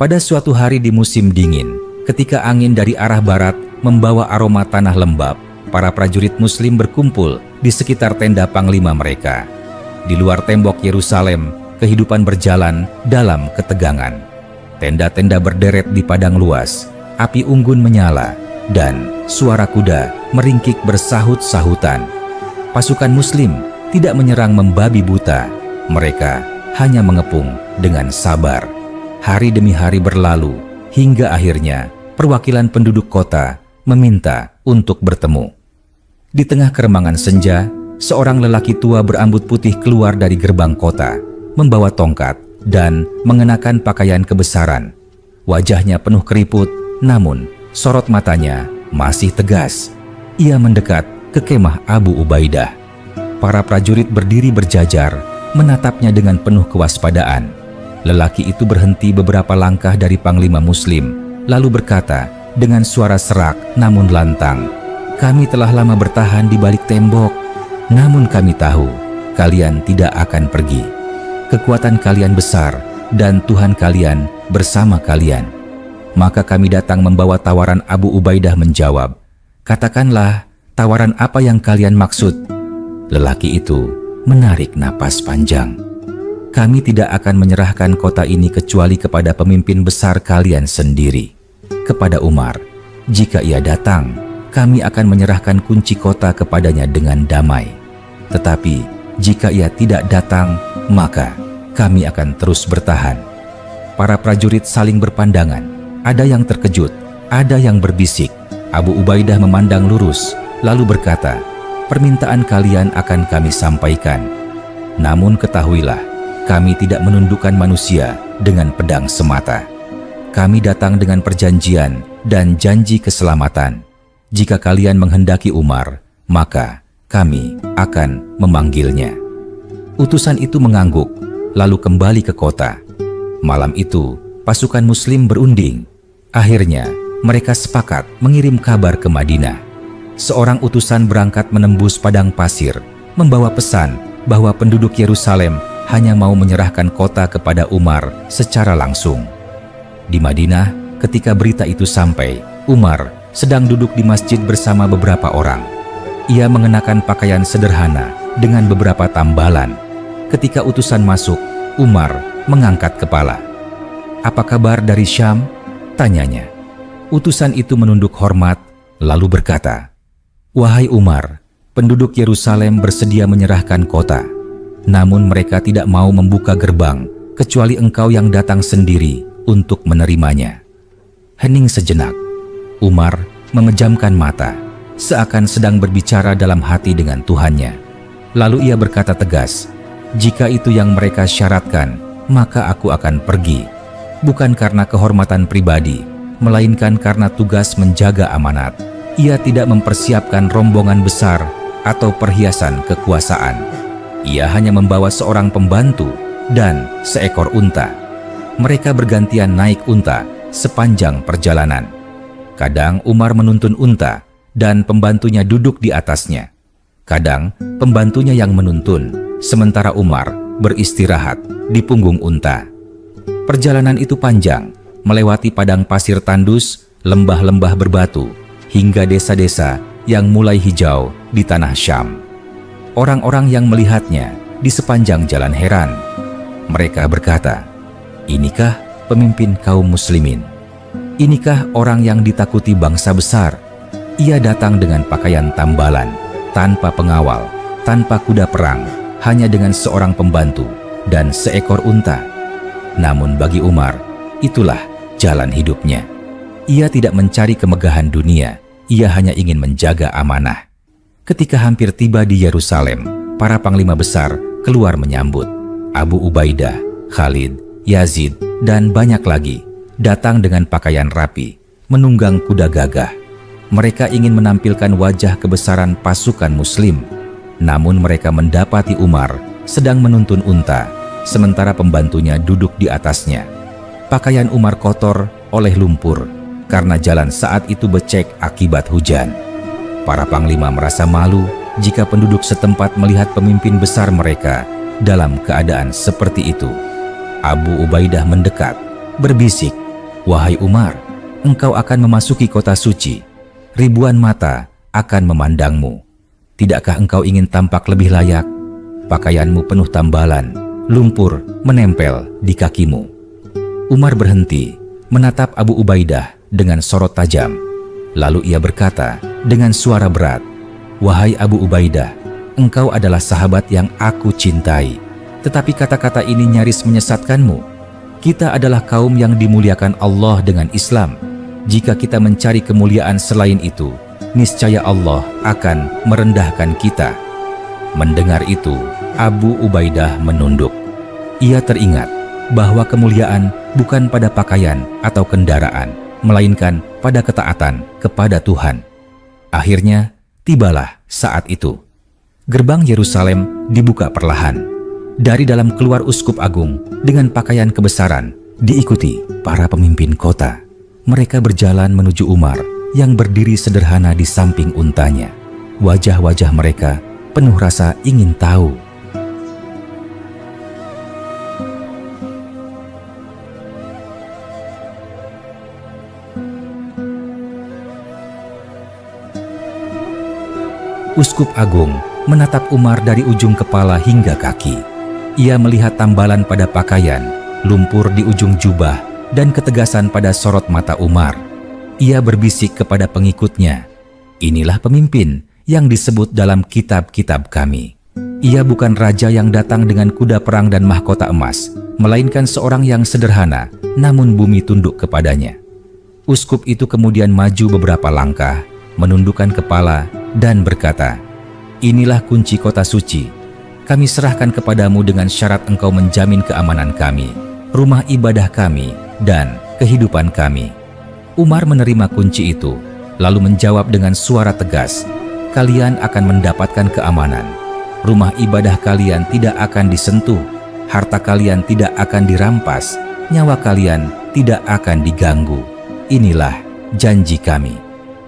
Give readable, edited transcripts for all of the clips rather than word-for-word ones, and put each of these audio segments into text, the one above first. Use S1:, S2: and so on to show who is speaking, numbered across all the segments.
S1: Pada suatu hari di musim dingin, ketika angin dari arah barat membawa aroma tanah lembab, para prajurit Muslim berkumpul di sekitar tenda panglima mereka. Di luar tembok Yerusalem, kehidupan berjalan dalam ketegangan. Tenda-tenda berderet di padang luas, api unggun menyala, dan suara kuda meringkik bersahut-sahutan. Pasukan Muslim tidak menyerang membabi buta, mereka hanya mengepung dengan sabar. Hari demi hari berlalu, hingga akhirnya perwakilan penduduk kota meminta untuk bertemu. Di tengah keremangan senja, seorang lelaki tua berambut putih keluar dari gerbang kota, membawa tongkat dan mengenakan pakaian kebesaran. Wajahnya penuh keriput, namun sorot matanya masih tegas. Ia mendekat ke kemah Abu Ubaidah. Para prajurit berdiri berjajar, menatapnya dengan penuh kewaspadaan. Lelaki itu berhenti beberapa langkah dari panglima Muslim, lalu berkata dengan suara serak namun lantang, "Kami telah lama bertahan di balik tembok, namun kami tahu kalian tidak akan pergi. Kekuatan kalian besar dan Tuhan kalian bersama kalian. Maka kami datang membawa tawaran." Abu Ubaidah menjawab, "Katakanlah, tawaran apa yang kalian maksud?" Lelaki itu menarik napas panjang. "Kami tidak akan menyerahkan kota ini kecuali kepada pemimpin besar kalian sendiri, kepada Umar. Jika ia datang, kami akan menyerahkan kunci kota kepadanya dengan damai. Tetapi jika ia tidak datang, maka kami akan terus bertahan." Para prajurit saling berpandangan. Ada yang terkejut, ada yang berbisik. Abu Ubaidah memandang lurus, lalu berkata, "Permintaan kalian akan kami sampaikan. Namun ketahuilah, kami tidak menundukkan manusia dengan pedang semata. Kami datang dengan perjanjian dan janji keselamatan. Jika kalian menghendaki Umar, maka kami akan memanggilnya." Utusan itu mengangguk, lalu kembali ke kota. Malam itu, pasukan Muslim berunding. Akhirnya, mereka sepakat mengirim kabar ke Madinah. Seorang utusan berangkat menembus padang pasir, membawa pesan bahwa penduduk Yerusalem hanya mau menyerahkan kota kepada Umar secara langsung. Di Madinah, ketika berita itu sampai, Umar sedang duduk di masjid bersama beberapa orang. Ia mengenakan pakaian sederhana dengan beberapa tambalan. Ketika utusan masuk, Umar mengangkat kepala. "Apa kabar dari Syam?" tanyanya. Utusan itu menunduk hormat, lalu berkata, "Wahai Umar, penduduk Yerusalem bersedia menyerahkan kota. Namun mereka tidak mau membuka gerbang, kecuali engkau yang datang sendiri untuk menerimanya." Hening sejenak. Umar memejamkan mata, seakan sedang berbicara dalam hati dengan Tuhannya. Lalu ia berkata tegas, "Jika itu yang mereka syaratkan, maka aku akan pergi. Bukan karena kehormatan pribadi, melainkan karena tugas menjaga amanat. Ia tidak mempersiapkan rombongan besar atau perhiasan kekuasaan. Ia hanya membawa seorang pembantu dan seekor unta. Mereka bergantian naik unta sepanjang perjalanan. Kadang Umar menuntun unta dan pembantunya duduk di atasnya. Kadang pembantunya yang menuntun, sementara Umar beristirahat di punggung unta. Perjalanan itu panjang, melewati padang pasir tandus, lembah-lembah berbatu, hingga desa-desa yang mulai hijau di tanah Syam. Orang-orang yang melihatnya di sepanjang jalan heran. Mereka berkata, "Inikah pemimpin kaum muslimin? Inikah orang yang ditakuti bangsa besar? Ia datang dengan pakaian tambalan, tanpa pengawal, tanpa kuda perang, hanya dengan seorang pembantu dan seekor unta." Namun bagi Umar, itulah jalan hidupnya. Ia tidak mencari kemegahan dunia, ia hanya ingin menjaga amanah. Ketika hampir tiba di Yerusalem, para panglima besar keluar menyambut. Abu Ubaidah, Khalid, Yazid, dan banyak lagi datang dengan pakaian rapi, menunggang kuda gagah. Mereka ingin menampilkan wajah kebesaran pasukan Muslim. Namun mereka mendapati Umar sedang menuntun unta, sementara pembantunya duduk di atasnya. Pakaian Umar kotor oleh lumpur, karena jalan saat itu becek akibat hujan. Para panglima merasa malu jika penduduk setempat melihat pemimpin besar mereka dalam keadaan seperti itu. Abu Ubaidah mendekat, berbisik, "Wahai Umar, engkau akan memasuki kota suci. Ribuan mata akan memandangmu. Tidakkah engkau ingin tampak lebih layak? Pakaianmu penuh tambalan, lumpur menempel di kakimu." Umar berhenti, menatap Abu Ubaidah dengan sorot tajam. Lalu ia berkata dengan suara berat, "Wahai Abu Ubaidah, engkau adalah sahabat yang aku cintai. Tetapi kata-kata ini nyaris menyesatkanmu. Kita adalah kaum yang dimuliakan Allah dengan Islam. Jika kita mencari kemuliaan selain itu, niscaya Allah akan merendahkan kita." Mendengar itu, Abu Ubaidah menunduk. Ia teringat bahwa kemuliaan bukan pada pakaian atau kendaraan, melainkan pada ketaatan kepada Tuhan. Akhirnya, tibalah saat itu. Gerbang Yerusalem dibuka perlahan. Dari dalam keluar uskup agung dengan pakaian kebesaran, diikuti para pemimpin kota. Mereka berjalan menuju Umar yang berdiri sederhana di samping untanya. Wajah-wajah mereka penuh rasa ingin tahu. Uskup Agung menatap Umar dari ujung kepala hingga kaki. Ia melihat tambalan pada pakaian, lumpur di ujung jubah, dan ketegasan pada sorot mata Umar. Ia berbisik kepada pengikutnya, "Inilah pemimpin yang disebut dalam kitab-kitab kami. Ia bukan raja yang datang dengan kuda perang dan mahkota emas, melainkan seorang yang sederhana, namun bumi tunduk kepadanya." Uskup itu kemudian maju beberapa langkah, menundukkan kepala, dan berkata, "Inilah kunci kota suci. Kami serahkan kepadamu dengan syarat engkau menjamin keamanan kami, rumah ibadah kami, dan kehidupan kami." Umar menerima kunci itu, lalu menjawab dengan suara tegas, "Kalian akan mendapatkan keamanan. Rumah ibadah kalian tidak akan disentuh, harta kalian tidak akan dirampas, nyawa kalian tidak akan diganggu. Inilah janji kami.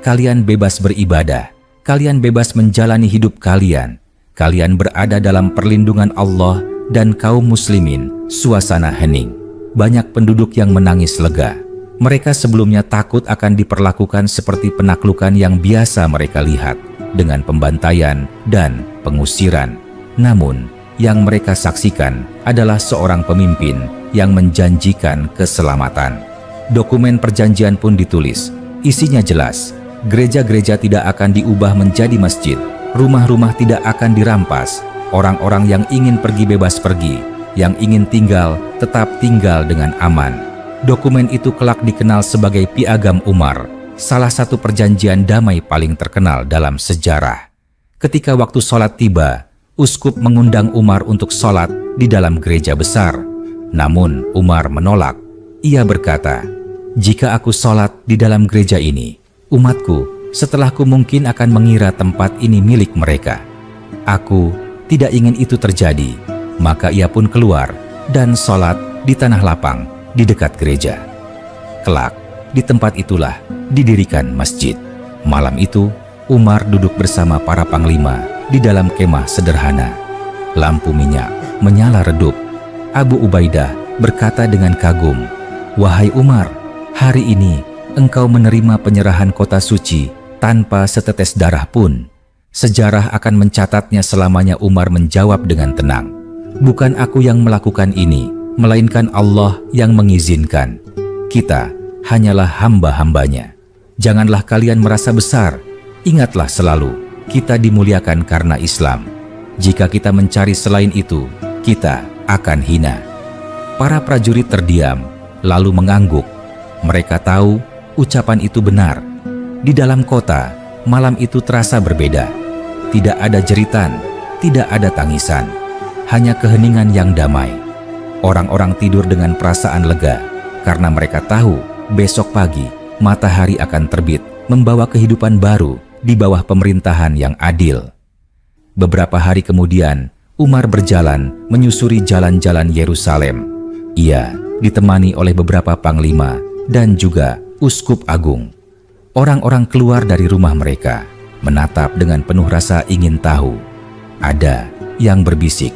S1: Kalian bebas beribadah, kalian bebas menjalani hidup kalian. Kalian berada dalam perlindungan Allah dan kaum muslimin." Suasana hening. Banyak penduduk yang menangis lega. Mereka sebelumnya takut akan diperlakukan seperti penaklukan yang biasa mereka lihat, dengan pembantaian dan pengusiran. Namun, yang mereka saksikan adalah seorang pemimpin yang menjanjikan keselamatan. Dokumen perjanjian pun ditulis. Isinya jelas. Gereja-gereja tidak akan diubah menjadi masjid. Rumah-rumah tidak akan dirampas. Orang-orang yang ingin pergi bebas pergi. Yang ingin tinggal tetap tinggal dengan aman. Dokumen itu kelak dikenal sebagai Piagam Umar, salah satu perjanjian damai paling terkenal dalam sejarah. Ketika waktu sholat tiba, uskup mengundang Umar untuk sholat di dalam gereja besar. Namun Umar menolak. Ia berkata, "Jika aku sholat di dalam gereja ini, umatku setelahku mungkin akan mengira tempat ini milik mereka. Aku tidak ingin itu terjadi." Maka ia pun keluar dan sholat di tanah lapang di dekat gereja. Kelak, di tempat itulah didirikan masjid. Malam itu, Umar duduk bersama para panglima di dalam kemah sederhana. Lampu minyak menyala redup. Abu Ubaidah berkata dengan kagum, "Wahai Umar, hari ini engkau menerima penyerahan kota suci tanpa setetes darah pun." Sejarah akan mencatatnya selamanya. Umar menjawab dengan tenang, "Bukan aku yang melakukan ini, melainkan Allah yang mengizinkan. Kita hanyalah hamba-hambanya. Janganlah kalian merasa besar. Ingatlah selalu, kita dimuliakan karena Islam. Jika kita mencari selain itu, kita akan hina." Para prajurit terdiam, lalu mengangguk. Mereka tahu ucapan itu benar. Di dalam kota, malam itu terasa berbeda. Tidak ada jeritan, tidak ada tangisan, hanya keheningan yang damai. Orang-orang tidur dengan perasaan lega, karena mereka tahu besok pagi matahari akan terbit membawa kehidupan baru di bawah pemerintahan yang adil. Beberapa hari kemudian, Umar berjalan menyusuri jalan-jalan Yerusalem. Ia ditemani oleh beberapa panglima dan juga uskup agung. Orang-orang keluar dari rumah mereka, menatap dengan penuh rasa ingin tahu. Ada yang berbisik,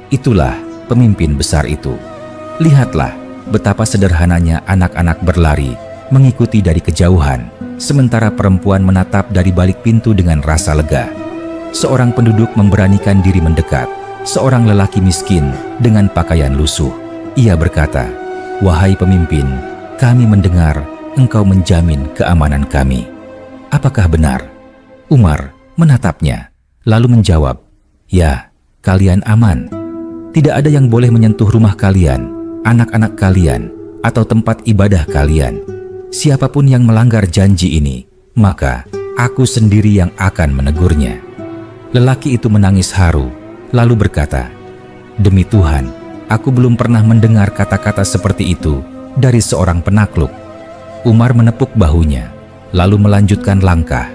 S1: "Itulah pemimpin besar itu. Lihatlah, betapa sederhananya anak-anak berlari mengikuti dari kejauhan, sementara perempuan menatap dari balik pintu dengan rasa lega. Seorang penduduk memberanikan diri mendekat, seorang lelaki miskin dengan pakaian lusuh. Ia berkata, "Wahai pemimpin, kami mendengar engkau menjamin keamanan kami. Apakah benar?" Umar menatapnya, lalu menjawab, "Ya, kalian aman. Tidak ada yang boleh menyentuh rumah kalian, anak-anak kalian, atau tempat ibadah kalian. Siapapun yang melanggar janji ini, maka aku sendiri yang akan menegurnya." Lelaki itu menangis haru, lalu berkata, "Demi Tuhan, aku belum pernah mendengar kata-kata seperti itu dari seorang penakluk." Umar menepuk bahunya, lalu melanjutkan langkah.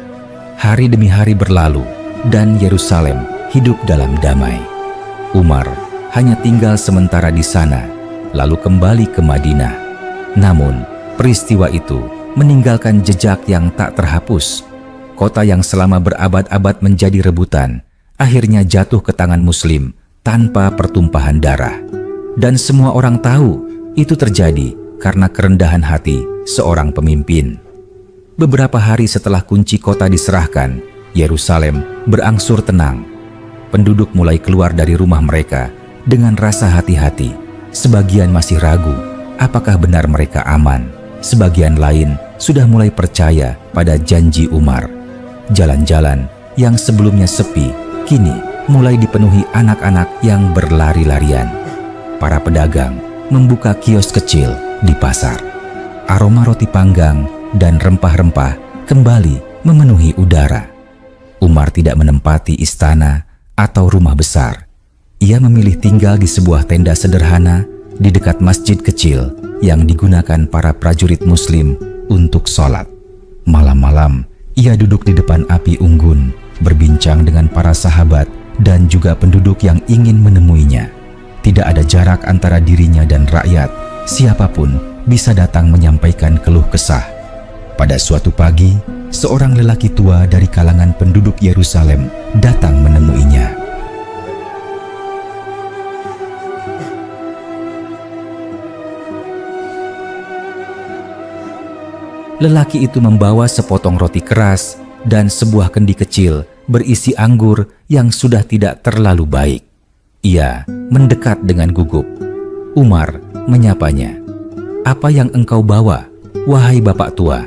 S1: Hari demi hari berlalu, dan Yerusalem hidup dalam damai. Umar hanya tinggal sementara di sana, lalu kembali ke Madinah. Namun, peristiwa itu meninggalkan jejak yang tak terhapus. Kota yang selama berabad-abad menjadi rebutan, akhirnya jatuh ke tangan Muslim tanpa pertumpahan darah. Dan semua orang tahu itu terjadi karena kerendahan hati seorang pemimpin. Beberapa hari setelah kunci kota diserahkan, Yerusalem berangsur tenang. Penduduk mulai keluar dari rumah mereka dengan rasa hati-hati. Sebagian masih ragu apakah benar mereka aman. Sebagian lain sudah mulai percaya pada janji Umar. Jalan-jalan yang sebelumnya sepi kini mulai dipenuhi anak-anak yang berlari-larian. Para pedagang membuka kios kecil di pasar. Aroma roti panggang dan rempah-rempah kembali memenuhi udara. Umar tidak menempati istana atau rumah besar. Ia memilih tinggal di sebuah tenda sederhana di dekat masjid kecil yang digunakan para prajurit Muslim untuk sholat. Malam-malam, ia duduk di depan api unggun, berbincang dengan para sahabat dan juga penduduk yang ingin menemuinya. Tidak ada jarak antara dirinya dan rakyat. Siapapun bisa datang menyampaikan keluh kesah. Pada suatu pagi, seorang lelaki tua dari kalangan penduduk Yerusalem datang menemuinya. Lelaki itu membawa sepotong roti keras dan sebuah kendi kecil berisi anggur yang sudah tidak terlalu baik. Ia mendekat dengan gugup. Umar menyapanya, "Apa yang engkau bawa, wahai bapak tua?"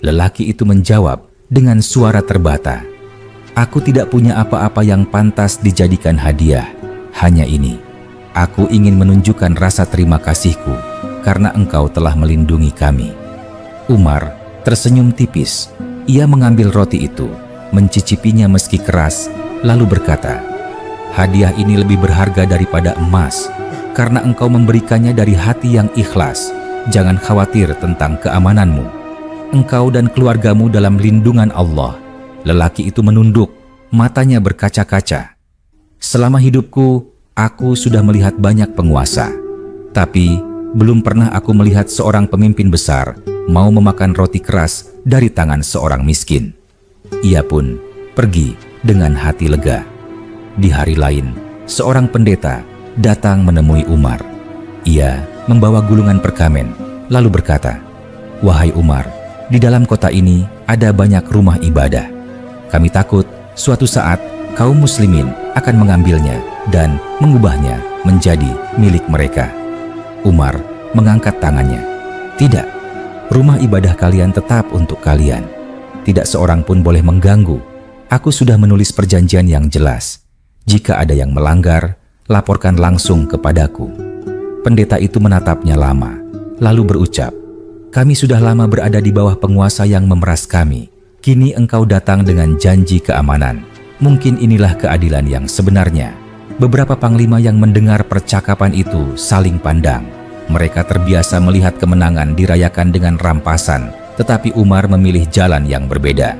S1: Lelaki itu menjawab dengan suara terbata, "Aku tidak punya apa-apa yang pantas dijadikan hadiah. Hanya ini, aku ingin menunjukkan rasa terima kasihku karena engkau telah melindungi kami." Umar tersenyum tipis. Ia mengambil roti itu, mencicipinya meski keras, lalu berkata, "Hadiah ini lebih berharga daripada emas, karena engkau memberikannya dari hati yang ikhlas. Jangan khawatir tentang keamananmu. Engkau dan keluargamu dalam lindungan Allah." Lelaki itu menunduk, matanya berkaca-kaca. "Selama hidupku, aku sudah melihat banyak penguasa. Tapi belum pernah aku melihat seorang pemimpin besar mau memakan roti keras dari tangan seorang miskin." Ia pun pergi dengan hati lega. Di hari lain, seorang pendeta datang menemui Umar. Ia membawa gulungan perkamen, lalu berkata, "Wahai Umar, di dalam kota ini ada banyak rumah ibadah. Kami takut suatu saat kaum muslimin akan mengambilnya dan mengubahnya menjadi milik mereka." Umar mengangkat tangannya. "Tidak, rumah ibadah kalian tetap untuk kalian. Tidak seorang pun boleh mengganggu. Aku sudah menulis perjanjian yang jelas. Jika ada yang melanggar, laporkan langsung kepadaku." Pendeta itu menatapnya lama, lalu berucap, "Kami sudah lama berada di bawah penguasa yang memeras kami. Kini engkau datang dengan janji keamanan. Mungkin inilah keadilan yang sebenarnya." Beberapa panglima yang mendengar percakapan itu saling pandang. Mereka terbiasa melihat kemenangan dirayakan dengan rampasan, tetapi Umar memilih jalan yang berbeda.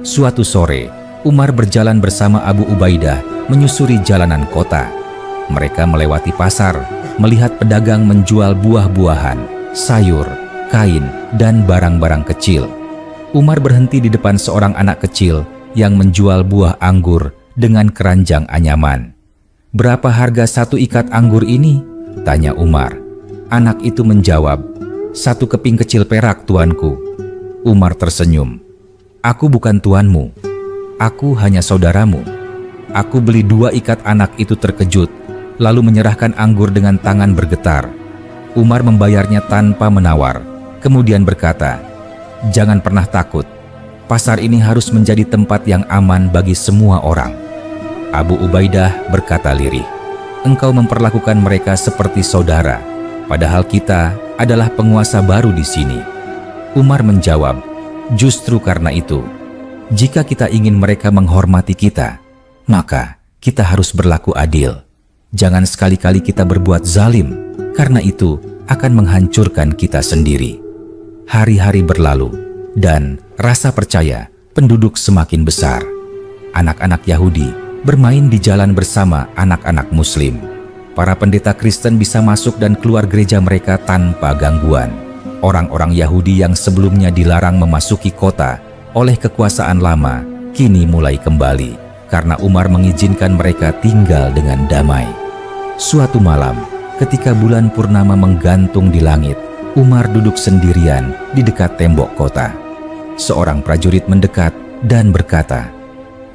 S1: Suatu sore, Umar berjalan bersama Abu Ubaidah menyusuri jalanan kota. Mereka melewati pasar, melihat pedagang menjual buah-buahan, sayur, kain, dan barang-barang kecil. Umar berhenti di depan seorang anak kecil yang menjual buah anggur dengan keranjang anyaman. "Berapa harga satu ikat anggur ini?" tanya Umar. Anak itu menjawab, "1 keping kecil perak, tuanku." Umar tersenyum. "Aku bukan tuanmu. Aku hanya saudaramu." Aku beli 2 ikat. Anak itu terkejut, lalu menyerahkan anggur dengan tangan bergetar. Umar membayarnya tanpa menawar, kemudian berkata, "Jangan pernah takut. Pasar ini harus menjadi tempat yang aman bagi semua orang." Abu Ubaidah berkata lirih, "Engkau memperlakukan mereka seperti saudara, padahal kita adalah penguasa baru di sini." Umar menjawab, "Justru karena itu, jika kita ingin mereka menghormati kita, maka kita harus berlaku adil. Jangan sekali-kali kita berbuat zalim, karena itu akan menghancurkan kita sendiri." Hari-hari berlalu, dan rasa percaya penduduk semakin besar. Anak-anak Yahudi bermain di jalan bersama anak-anak Muslim. Para pendeta Kristen bisa masuk dan keluar gereja mereka tanpa gangguan. Orang-orang Yahudi yang sebelumnya dilarang memasuki kota oleh kekuasaan lama, kini mulai kembali karena Umar mengizinkan mereka tinggal dengan damai. Suatu malam, ketika bulan purnama menggantung di langit, Umar duduk sendirian di dekat tembok kota. Seorang prajurit mendekat dan berkata,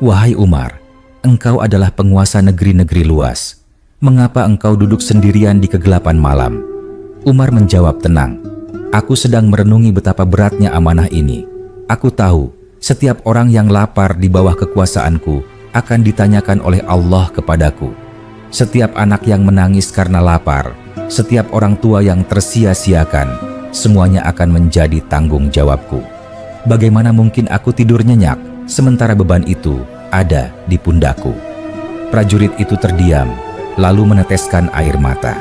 S1: "Wahai Umar, engkau adalah penguasa negeri-negeri luas. Mengapa engkau duduk sendirian di kegelapan malam?" Umar menjawab tenang, "Aku sedang merenungi betapa beratnya amanah ini. Aku tahu setiap orang yang lapar di bawah kekuasaanku akan ditanyakan oleh Allah kepadaku. Setiap anak yang menangis karena lapar, setiap orang tua yang tersia-siakan, semuanya akan menjadi tanggung jawabku. Bagaimana mungkin aku tidur nyenyak sementara beban itu ada di pundakku?" Prajurit itu terdiam, lalu meneteskan air mata.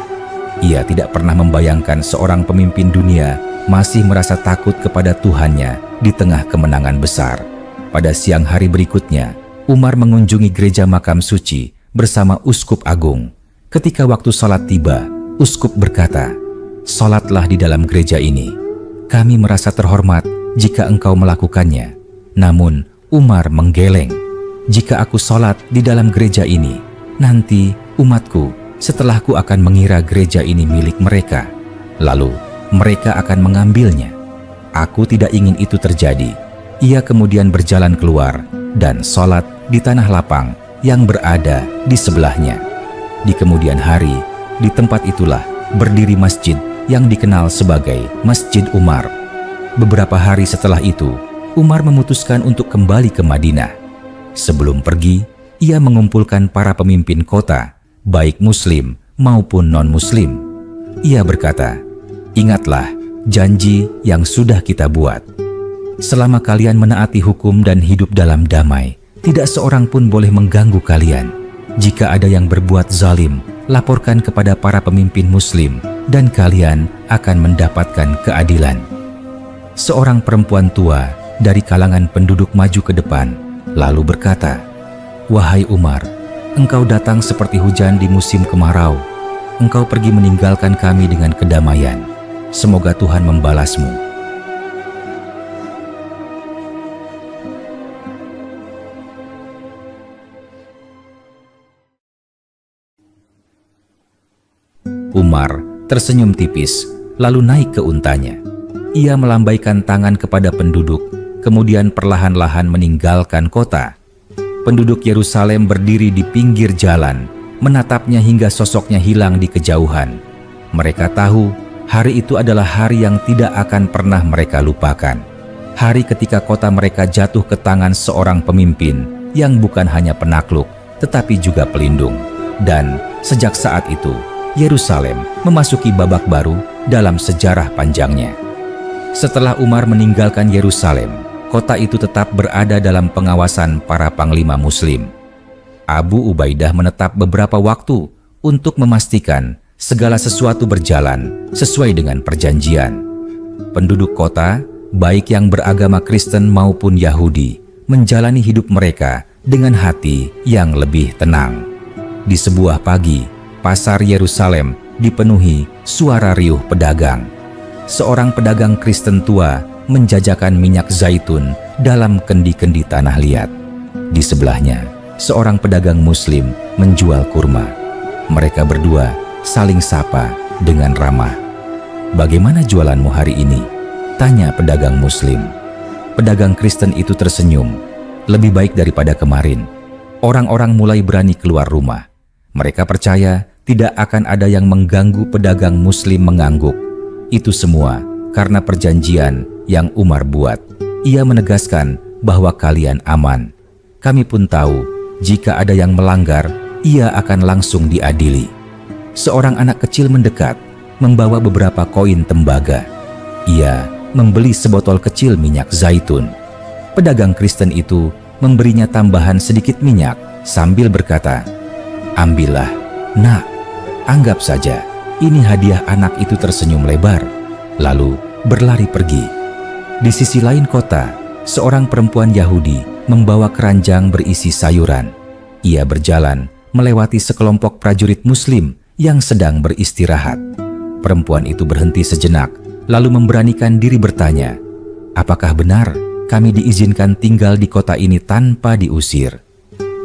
S1: Ia tidak pernah membayangkan seorang pemimpin dunia masih merasa takut kepada Tuhannya di tengah kemenangan besar. Pada siang hari berikutnya, Umar mengunjungi gereja makam suci bersama Uskup Agung. Ketika waktu salat tiba, Uskup berkata, "Salatlah di dalam gereja ini. Kami merasa terhormat jika engkau melakukannya." Namun Umar menggeleng, "Jika aku salat di dalam gereja ini, nanti umatku setelahku akan mengira gereja ini milik mereka. Lalu mereka akan mengambilnya. Aku tidak ingin itu terjadi." Ia kemudian berjalan keluar dan salat di tanah lapang yang berada di sebelahnya. Di kemudian hari, di tempat itulah berdiri masjid yang dikenal sebagai Masjid Umar. Beberapa hari setelah itu, Umar memutuskan untuk kembali ke Madinah. Sebelum pergi, ia mengumpulkan para pemimpin kota, baik Muslim maupun non-Muslim. Ia berkata, "Ingatlah janji yang sudah kita buat. Selama kalian menaati hukum dan hidup dalam damai, tidak seorang pun boleh mengganggu kalian. Jika ada yang berbuat zalim, laporkan kepada para pemimpin Muslim dan kalian akan mendapatkan keadilan." Seorang perempuan tua dari kalangan penduduk maju ke depan, lalu berkata, "Wahai Umar, engkau datang seperti hujan di musim kemarau. Engkau pergi meninggalkan kami dengan kedamaian. Semoga Tuhan membalasmu." Umar tersenyum tipis, lalu naik ke untanya. Ia melambaikan tangan kepada penduduk, kemudian perlahan-lahan meninggalkan kota. Penduduk Yerusalem berdiri di pinggir jalan, menatapnya hingga sosoknya hilang di kejauhan. Mereka tahu hari itu adalah hari yang tidak akan pernah mereka lupakan. Hari ketika kota mereka jatuh ke tangan seorang pemimpin yang bukan hanya penakluk, tetapi juga pelindung. Dan sejak saat itu, Yerusalem memasuki babak baru dalam sejarah panjangnya. Setelah Umar meninggalkan Yerusalem, kota itu tetap berada dalam pengawasan para panglima Muslim. Abu Ubaidah menetap beberapa waktu untuk memastikan segala sesuatu berjalan sesuai dengan perjanjian. Penduduk kota, baik yang beragama Kristen maupun Yahudi, menjalani hidup mereka dengan hati yang lebih tenang. Di sebuah pagi, pasar Yerusalem dipenuhi suara riuh pedagang. Seorang pedagang Kristen tua menjajakan minyak zaitun dalam kendi-kendi tanah liat. Di sebelahnya, seorang pedagang Muslim menjual kurma. Mereka berdua saling sapa dengan ramah. "Bagaimana jualanmu hari ini?" tanya pedagang Muslim. Pedagang Kristen itu tersenyum. "Lebih baik daripada kemarin." Orang-orang mulai berani keluar rumah. Mereka percaya tidak akan ada yang mengganggu pedagang Muslim mengangguk. Itu semua karena perjanjian yang Umar buat. Ia menegaskan bahwa kalian aman. Kami pun tahu jika ada yang melanggar, ia akan langsung diadili. Seorang anak kecil mendekat, membawa beberapa koin tembaga. Ia membeli sebotol kecil minyak zaitun. Pedagang Kristen itu memberinya tambahan sedikit minyak sambil berkata, "Ambillah, nak, anggap saja ini hadiah." Anak itu tersenyum lebar, lalu berlari pergi. Di sisi lain kota, seorang perempuan Yahudi membawa keranjang berisi sayuran. Ia berjalan melewati sekelompok prajurit Muslim yang sedang beristirahat. Perempuan itu berhenti sejenak, lalu memberanikan diri bertanya, "Apakah benar kami diizinkan tinggal di kota ini tanpa diusir?"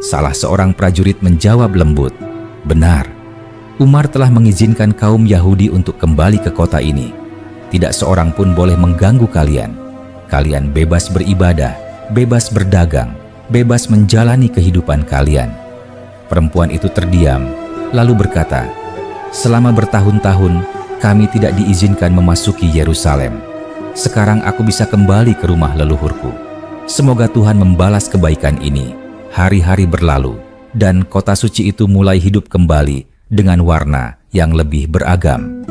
S1: Salah seorang prajurit menjawab lembut, "Benar. Umar telah mengizinkan kaum Yahudi untuk kembali ke kota ini. Tidak seorang pun boleh mengganggu kalian. Kalian bebas beribadah, bebas berdagang, bebas menjalani kehidupan kalian." Perempuan itu terdiam, lalu berkata, "Selama bertahun-tahun kami tidak diizinkan memasuki Yerusalem. Sekarang aku bisa kembali ke rumah leluhurku. Semoga Tuhan membalas kebaikan ini." Hari-hari berlalu, dan kota suci itu mulai hidup kembali dengan warna yang lebih beragam.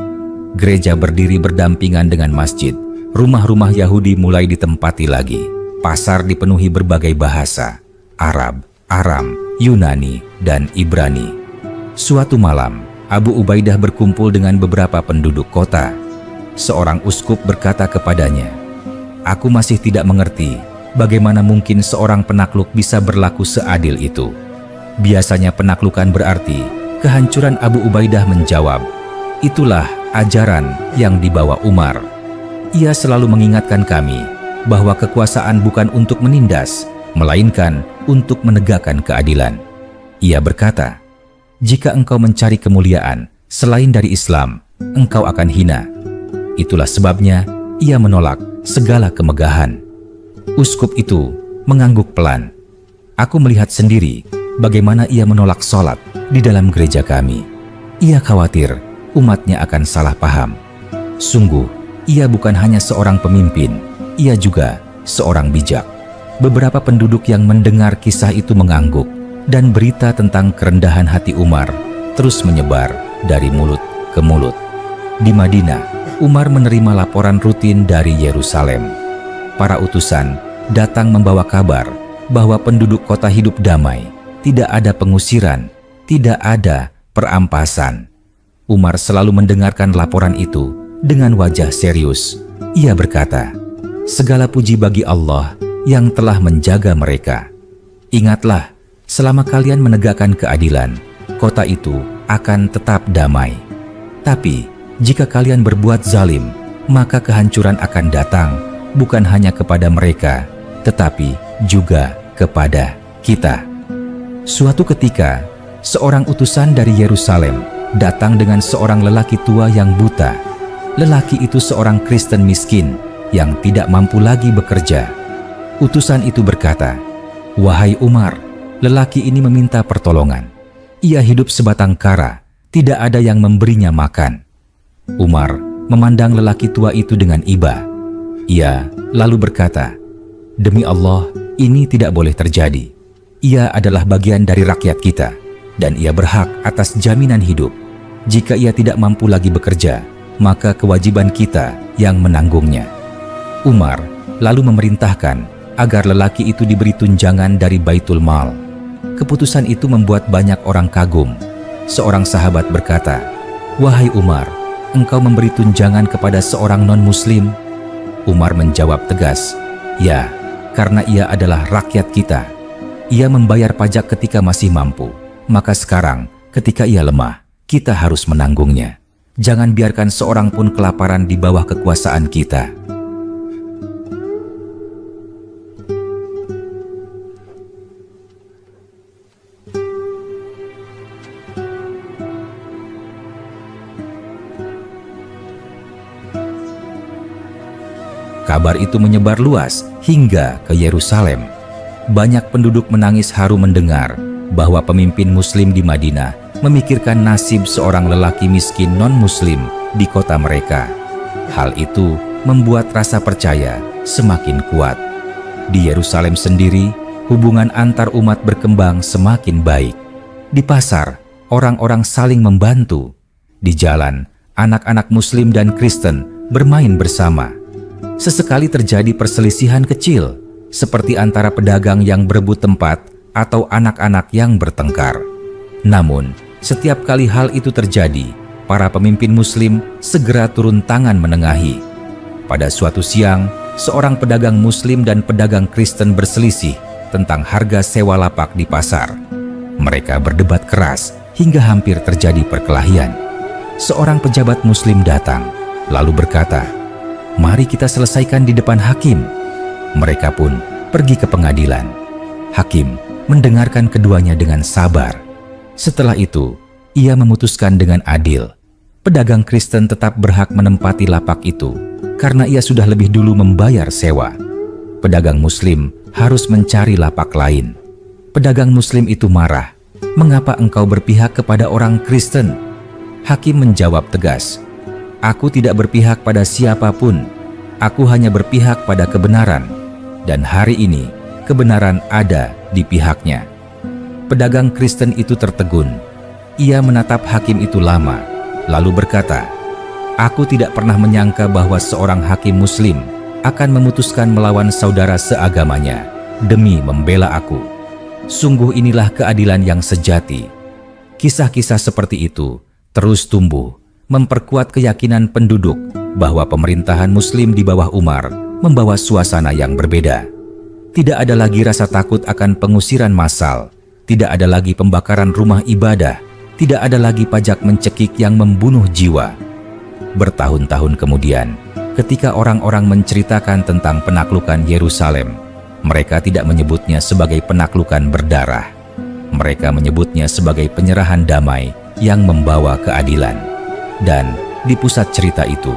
S1: Gereja berdiri berdampingan dengan masjid. Rumah-rumah Yahudi mulai ditempati lagi. Pasar dipenuhi berbagai bahasa: Arab, Aram, Yunani, dan Ibrani. Suatu malam, Abu Ubaidah berkumpul dengan beberapa penduduk kota. Seorang uskup berkata kepadanya, "Aku masih tidak mengerti bagaimana mungkin seorang penakluk bisa berlaku seadil itu." Biasanya penaklukan berarti kehancuran. Abu Ubaidah menjawab, "Itulah ajaran yang dibawa Umar. Ia selalu mengingatkan kami bahwa kekuasaan bukan untuk menindas, melainkan untuk menegakkan keadilan." Ia berkata, "Jika engkau mencari kemuliaan selain dari Islam, engkau akan hina." Itulah sebabnya ia menolak segala kemegahan. Uskup itu mengangguk pelan. "Aku melihat sendiri bagaimana ia menolak sholat di dalam gereja kami. Ia khawatir umatnya akan salah paham. Sungguh, ia bukan hanya seorang pemimpin, ia juga seorang bijak." Beberapa penduduk yang mendengar kisah itu mengangguk, dan berita tentang kerendahan hati Umar terus menyebar dari mulut ke mulut. Di Madinah, Umar menerima laporan rutin dari Yerusalem. Para utusan datang membawa kabar bahwa penduduk kota hidup damai, tidak ada pengusiran, tidak ada perampasan. Umar selalu mendengarkan laporan itu dengan wajah serius. Ia berkata, "Segala puji bagi Allah yang telah menjaga mereka. Ingatlah, selama kalian menegakkan keadilan, kota itu akan tetap damai. Tapi jika kalian berbuat zalim, maka kehancuran akan datang, bukan hanya kepada mereka, tetapi juga kepada kita." Suatu ketika, seorang utusan dari Yerusalem datang dengan seorang lelaki tua yang buta. Lelaki itu seorang Kristen miskin yang tidak mampu lagi bekerja. Utusan itu berkata, "Wahai Umar, lelaki ini meminta pertolongan. Ia hidup sebatang kara, tidak ada yang memberinya makan." Umar memandang lelaki tua itu dengan iba. Ia lalu berkata, "Demi Allah, ini tidak boleh terjadi. Ia adalah bagian dari rakyat kita, dan ia berhak atas jaminan hidup. Jika ia tidak mampu lagi bekerja, maka kewajiban kita yang menanggungnya." Umar lalu memerintahkan agar lelaki itu diberi tunjangan dari Baitul Mal. Keputusan itu membuat banyak orang kagum. Seorang sahabat berkata, "Wahai Umar, engkau memberi tunjangan kepada seorang non-muslim?" Umar menjawab tegas, "Ya, karena ia adalah rakyat kita. Ia membayar pajak ketika masih mampu, maka sekarang ketika ia lemah, kita harus menanggungnya. Jangan biarkan seorang pun kelaparan di bawah kekuasaan kita." Kabar itu menyebar luas hingga ke Yerusalem. Banyak penduduk menangis haru mendengar bahwa pemimpin Muslim di Madinah memikirkan nasib seorang lelaki miskin non-Muslim di kota mereka. Hal itu membuat rasa percaya semakin kuat. Di Yerusalem sendiri, hubungan antar umat berkembang semakin baik. Di pasar, orang-orang saling membantu. Di jalan, anak-anak Muslim dan Kristen bermain bersama. Sesekali terjadi perselisihan kecil, seperti antara pedagang yang berebut tempat atau anak-anak yang bertengkar. Namun, setiap kali hal itu terjadi, para pemimpin Muslim segera turun tangan menengahi. Pada suatu siang, seorang pedagang Muslim dan pedagang Kristen berselisih tentang harga sewa lapak di pasar. Mereka berdebat keras hingga hampir terjadi perkelahian. Seorang pejabat Muslim datang, lalu berkata, "Mari kita selesaikan di depan hakim." Mereka pun pergi ke pengadilan. Hakim mendengarkan keduanya dengan sabar. Setelah itu, ia memutuskan dengan adil. Pedagang Kristen tetap berhak menempati lapak itu karena ia sudah lebih dulu membayar sewa. Pedagang Muslim harus mencari lapak lain. Pedagang Muslim itu marah. "Mengapa engkau berpihak kepada orang Kristen?" Hakim menjawab tegas, "Aku tidak berpihak pada siapapun. Aku hanya berpihak pada kebenaran. Dan hari ini, kebenaran ada di pihaknya." Pedagang Kristen itu tertegun. Ia menatap hakim itu lama, lalu berkata, "Aku tidak pernah menyangka bahwa seorang hakim Muslim akan memutuskan melawan saudara seagamanya demi membela aku. Sungguh inilah keadilan yang sejati." Kisah-kisah seperti itu terus tumbuh, memperkuat keyakinan penduduk bahwa pemerintahan Muslim di bawah Umar membawa suasana yang berbeda. Tidak ada lagi rasa takut akan pengusiran massal, tidak ada lagi pembakaran rumah ibadah, tidak ada lagi pajak mencekik yang membunuh jiwa. Bertahun-tahun kemudian, ketika orang-orang menceritakan tentang penaklukan Yerusalem, mereka tidak menyebutnya sebagai penaklukan berdarah. Mereka menyebutnya sebagai penyerahan damai yang membawa keadilan. Dan di pusat cerita itu,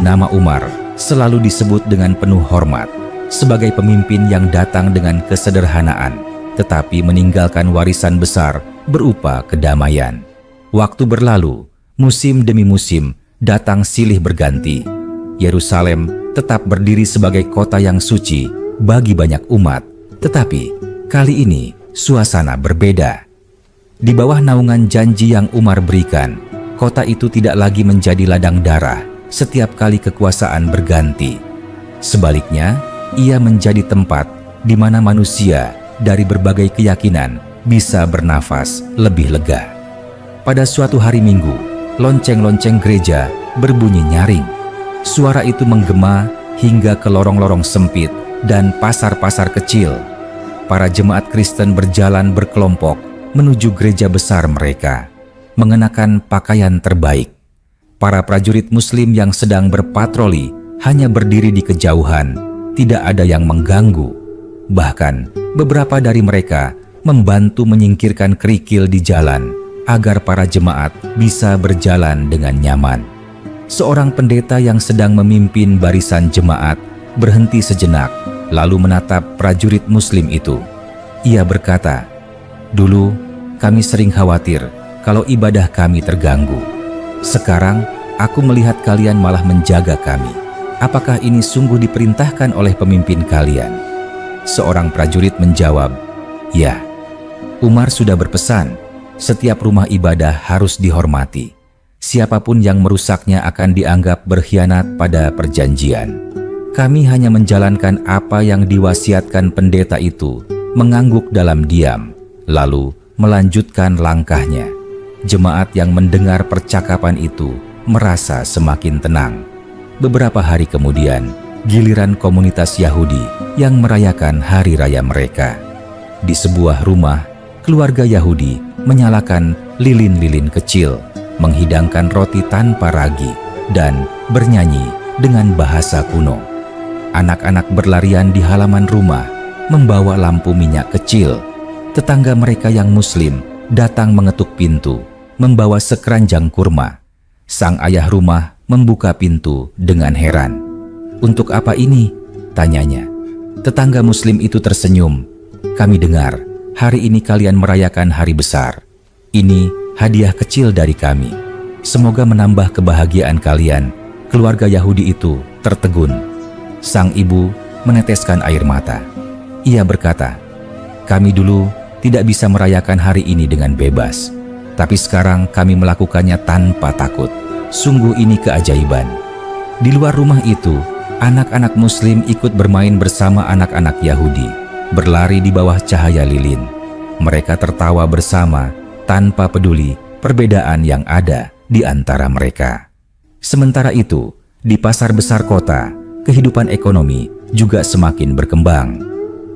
S1: nama Umar selalu disebut dengan penuh hormat sebagai pemimpin yang datang dengan kesederhanaan, tetapi meninggalkan warisan besar berupa kedamaian. Waktu berlalu, musim demi musim datang silih berganti. Yerusalem tetap berdiri sebagai kota yang suci bagi banyak umat, tetapi kali ini suasana berbeda. Di bawah naungan janji yang Umar berikan, kota itu tidak lagi menjadi ladang darah setiap kali kekuasaan berganti. Sebaliknya, ia menjadi tempat di mana manusia dari berbagai keyakinan bisa bernafas lebih lega. Pada suatu hari Minggu, lonceng-lonceng gereja berbunyi nyaring. Suara itu menggema hingga ke lorong-lorong sempit dan pasar-pasar kecil. Para jemaat Kristen berjalan berkelompok menuju gereja besar mereka, mengenakan pakaian terbaik. Para prajurit Muslim yang sedang berpatroli hanya berdiri di kejauhan, tidak ada yang mengganggu. Bahkan, beberapa dari mereka membantu menyingkirkan kerikil di jalan agar para jemaat bisa berjalan dengan nyaman. Seorang pendeta yang sedang memimpin barisan jemaat berhenti sejenak, lalu menatap prajurit Muslim itu. Ia berkata, "Dulu kami sering khawatir kalau ibadah kami terganggu. Sekarang aku melihat kalian malah menjaga kami. Apakah ini sungguh diperintahkan oleh pemimpin kalian?" Seorang prajurit menjawab, "Ya, Umar sudah berpesan, setiap rumah ibadah harus dihormati. Siapapun yang merusaknya akan dianggap berkhianat pada perjanjian. Kami hanya menjalankan apa yang diwasiatkan pendeta itu, mengangguk dalam diam, lalu melanjutkan langkahnya." Jemaat yang mendengar percakapan itu merasa semakin tenang. Beberapa hari kemudian, giliran komunitas Yahudi yang merayakan hari raya mereka. Di sebuah rumah, keluarga Yahudi menyalakan lilin-lilin kecil, menghidangkan roti tanpa ragi, dan bernyanyi dengan bahasa kuno. Anak-anak berlarian di halaman rumah, membawa lampu minyak kecil. Tetangga mereka yang Muslim datang mengetuk pintu, membawa sekeranjang kurma. Sang ayah rumah membuka pintu dengan heran. "Untuk apa ini?" tanyanya. Tetangga Muslim itu tersenyum. Kami dengar, hari ini kalian merayakan hari besar. Ini hadiah kecil dari kami. Semoga menambah kebahagiaan kalian. Keluarga Yahudi itu tertegun. Sang ibu meneteskan air mata. Ia berkata, kami dulu tidak bisa merayakan hari ini dengan bebas. Tapi sekarang kami melakukannya tanpa takut. Sungguh ini keajaiban. Di luar rumah itu, anak-anak Muslim ikut bermain bersama anak-anak Yahudi, berlari di bawah cahaya lilin. Mereka tertawa bersama tanpa peduli perbedaan yang ada di antara mereka. Sementara itu, di pasar besar kota, kehidupan ekonomi juga semakin berkembang.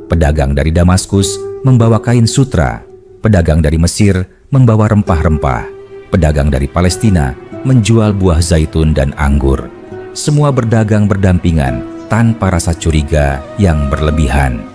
S1: Pedagang dari Damaskus membawa kain sutra, pedagang dari Mesir membawa rempah-rempah, pedagang dari Palestina menjual buah zaitun dan anggur. Semua berdagang berdampingan tanpa rasa curiga yang berlebihan.